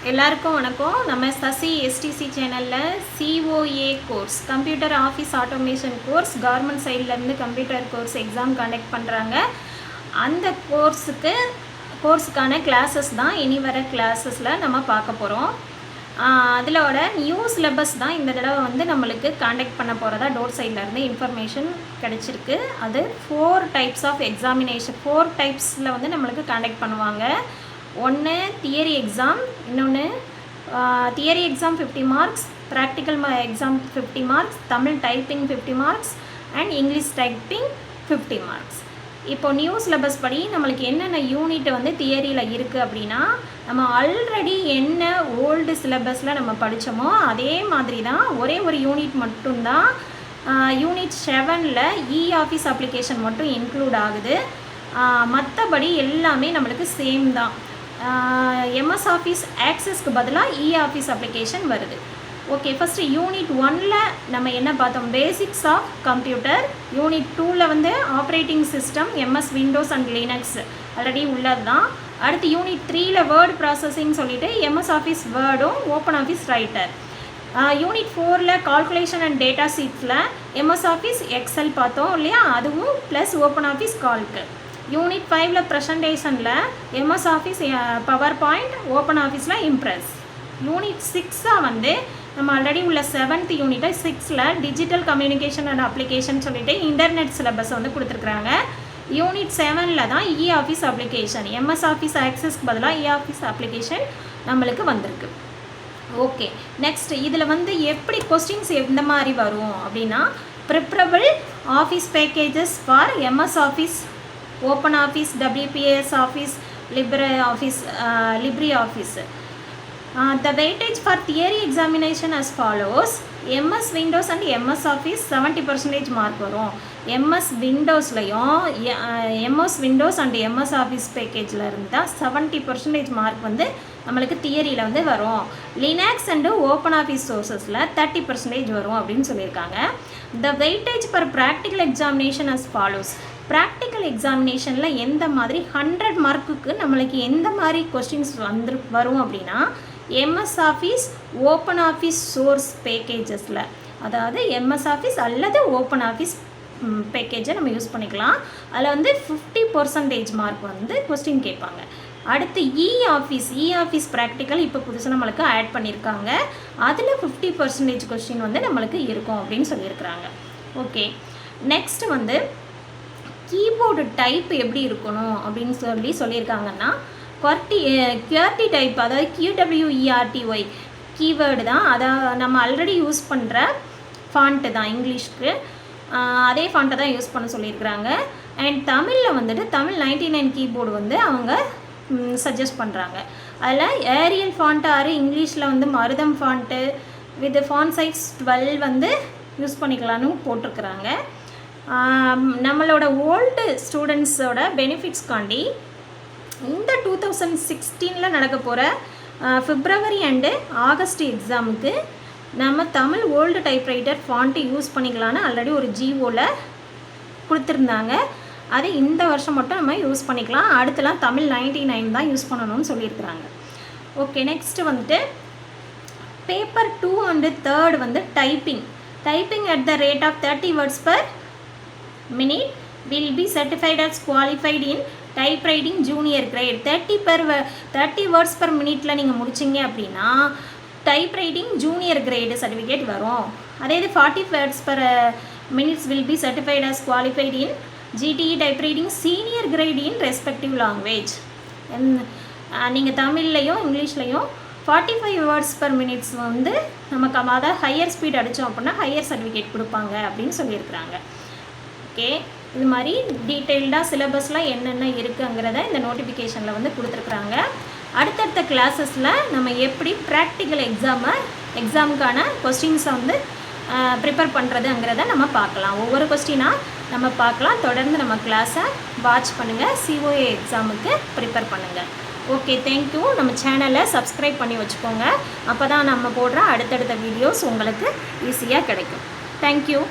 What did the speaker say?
எல்லாருக்கும் வணக்கம். நம்ம சசி எஸ்டிசி சேனலில் COA course computer office automation course government சைட்லேருந்து கம்ப்யூட்டர் கோர்ஸ் எக்ஸாம் கண்டக்ட் பண்ணுறாங்க. அந்த கோர்ஸுக்கான கிளாஸஸ் தான் இனி வர கிளாஸஸில் நம்ம பார்க்க போகிறோம். அதிலோட நியூ சிலபஸ் தான் இந்த தடவை நம்மளுக்கு காண்டக்ட் பண்ண போகிறதா டோர் சைட்லேருந்து இன்ஃபர்மேஷன் கிடச்சிருக்கு. அது 4 டைப்ஸ் ஆஃப் எக்ஸாமினேஷன் 4 டைப்ஸில் நம்மளுக்கு காண்டக்ட் பண்ணுவாங்க. ஒன்று தியரி எக்ஸாம், இன்னொன்று theory exam 50 marks, practical exam 50 marks, Tamil typing 50 marks and English typing 50 marks. இப்போ நியூ சிலபஸ் படி நம்மளுக்கு என்னென்ன யூனிட் தியரியில் இருக்குது அப்படின்னா, நம்ம ஆல்ரெடி என்ன ஓல்டு சிலபஸில் நம்ம படித்தோமோ அதே மாதிரி தான், ஒரே ஒரு யூனிட் மட்டும்தான் யூனிட் 7ல் இ ஆஃபீஸ் அப்ளிகேஷன் மட்டும் இன்க்ளூட் ஆகுது. மற்றபடி எல்லாமே நம்மளுக்கு சேம் தான். எம்எஸ் ஆஃபீஸ் ஆக்சஸ்க்கு பதிலாக இ ஆஃபீஸ் அப்ளிகேஷன் வருது. ஓகே, ஃபஸ்ட்டு யூனிட் 1ல் நம்ம என்ன பார்த்தோம்? Basics of computer. யூனிட் 2ல் operating system MS Windows and Linux already உள்ளது தான். அடுத்து யூனிட் 3ல் வேர்ட் ப்ராசஸிங் சொல்லிவிட்டு எம்எஸ் ஆஃபீஸ் வேர்டும் ஓப்பன் ஆஃபீஸ் ரைட்டர். யூனிட் 4ல் கால்குலேஷன் அண்ட் டேட்டா ஷீட்ஸில் எம்எஸ் ஆஃபீஸ் எக்ஸல் பார்த்தோம் இல்லையா, அதுவும் ப்ளஸ் ஓப்பன் ஆஃபீஸ் கால்க்கு. யூனிட் 5ல் ப்ரெசன்டேஷனில் MS office PowerPoint, open ஆஃபீஸில் இம்ப்ரெஸ். யூனிட் 6 நம்ம ஆல்ரெடி உள்ள 7th யூனிட்டை 6ல் டிஜிட்டல் கம்யூனிகேஷன் அண்ட் அப்ளிகேஷன் சொல்லிட்டு இன்டர்நெட் சிலபஸ் கொடுத்துருக்குறாங்க. யூனிட் 7ல் தான் இ ஆஃபீஸ் அப்ளிகேஷன், எம்எஸ் ஆஃபீஸ் ஆக்சஸ்க்கு பதிலாக இ ஆஃபீஸ் அப்ளிகேஷன் நம்மளுக்கு வந்திருக்கு. ஓகே, நெக்ஸ்ட் இதில் எப்படி கொஸ்டின்ஸ் எந்த மாதிரி வரும் அப்படின்னா, preferable office packages for MS office, open office, WPS office, Libre office. The weightage for theory examination as follows. MS Windows and MS Office 70% mark வரும். MS விண்டோஸ்லையும் MS Windows and MS Office பேக்கேஜில் இருந்தால் 70% mark நம்மளுக்கு தியரியில் வரும். Linux and open office சோர்ஸஸில் 30% வரும் அப்படின்னு சொல்லியிருக்காங்க. The weightage for practical examination as follows. Practical எக்ஸாமினேஷனில் எந்த மாதிரி 100 மார்க்குக்கு நம்மளுக்கு எந்த மாதிரி கொஸ்டின்ஸ் வரும் அப்படின்னா, MS office open office source பேக்கேஜஸில், அதாவது எம்எஸ் ஆஃபீஸ் அல்லது ஓப்பன் ஆஃபீஸ் பேக்கேஜை நம்ம யூஸ் பண்ணிக்கலாம். அதில் 50% மார்க் கொஸ்டின் கேட்பாங்க. அடுத்து இ ஆஃபீஸ் ப்ராக்டிக்கல் இப்போ புதுசாக நம்மளுக்கு ஆட் பண்ணியிருக்காங்க. அதில் 50% கொஸ்டின் நம்மளுக்கு இருக்கும் அப்படின்னு சொல்லியிருக்கிறாங்க. ஓகே, நெக்ஸ்ட் கீபோர்டு டைப் எப்படி இருக்கணும் அப்படின்னு சொல்லியிருக்காங்கன்னா, QWERTY டைப், அதாவது QWERTY கீவேர்டு தான். அதை நம்ம ஆல்ரெடி யூஸ் பண்ணுற ஃபாண்ட்டு தான், இங்கிலீஷ்க்கு அதே ஃபாண்ட்டை தான் யூஸ் பண்ண சொல்லியிருக்கிறாங்க. அண்ட் தமிழில் தமிழ் 99 கீபோர்டு அவங்க சஜஸ்ட் பண்ணுறாங்க. அதில் ஏரியல் ஃபாண்ட்டு 6, இங்கிலீஷில் Marutham font with font size 12 use பண்ணிக்கலான்னு போட்டிருக்கிறாங்க. நம்மளோட ஓல்டு ஸ்டூடெண்ட்ஸோட பெனிஃபிட்ஸ்காண்டி இந்த 2016 நடக்க போகிற பிப்ரவரி அண்டு ஆகஸ்ட் எக்ஸாமுக்கு நம்ம Tamil old typewriter font use பண்ணிக்கலான்னு ஆல்ரெடி ஒரு ஜிஓவில் கொடுத்துருந்தாங்க. அது இந்த வருஷம் மட்டும் நம்ம யூஸ் பண்ணிக்கலாம். அடுத்தலாம் தமிழ் 99 தான் யூஸ் பண்ணணும்னு சொல்லியிருக்கிறாங்க. Okay, next paper 2 and 3 typing at the rate of 30 words per minute will be certified as qualified in typewriting junior grade. 30 words per minuteல நீங்கள் முடிச்சிங்க அப்படின்னா டைப்ரைட்டிங் ஜூனியர் கிரேடு சர்டிஃபிகேட் வரும். அதே 40 words per minutes will be certified as qualified in GTE typewriting senior grade in respective language. நீங்கள் தமிழ்லையும் இங்கிலீஷ்லையும் 45 words per minutes நமக்கு அதாவது higher speed அடித்தோம் அப்படின்னா ஹையர் சர்டிஃபிகேட் கொடுப்பாங்க அப்படின்னு சொல்லியிருக்கிறாங்க. ஓகே, இது மாதிரி டீட்டெயில்டாக சிலபஸ்லாம் என்னென்ன இருக்குங்கிறத இந்த நோட்டிஃபிகேஷனில் கொடுத்துருக்குறாங்க. அடுத்தடுத்த கிளாஸஸில் நம்ம எப்படி ப்ராக்டிக்கல் எக்ஸாமுக்கான கொஸ்டின்ஸை ப்ரிப்பேர் பண்ணுறதுங்கிறத நம்ம பார்க்கலாம். ஒவ்வொரு கொஸ்டினாக நம்ம பார்க்கலாம். தொடர்ந்து நம்ம கிளாஸை வாட்ச் பண்ணுங்கள். சிஓஏ எக்ஸாமுக்கு ப்ரிப்பேர் பண்ணுங்கள். Okay, thank you. நம்ம சேனலை சப்ஸ்கிரைப் பண்ணி வச்சுக்கோங்க. அப்போ தான் நம்ம போடுற அடுத்தடுத்த வீடியோஸ் உங்களுக்கு ஈஸியாக கிடைக்கும். தேங்க்யூ.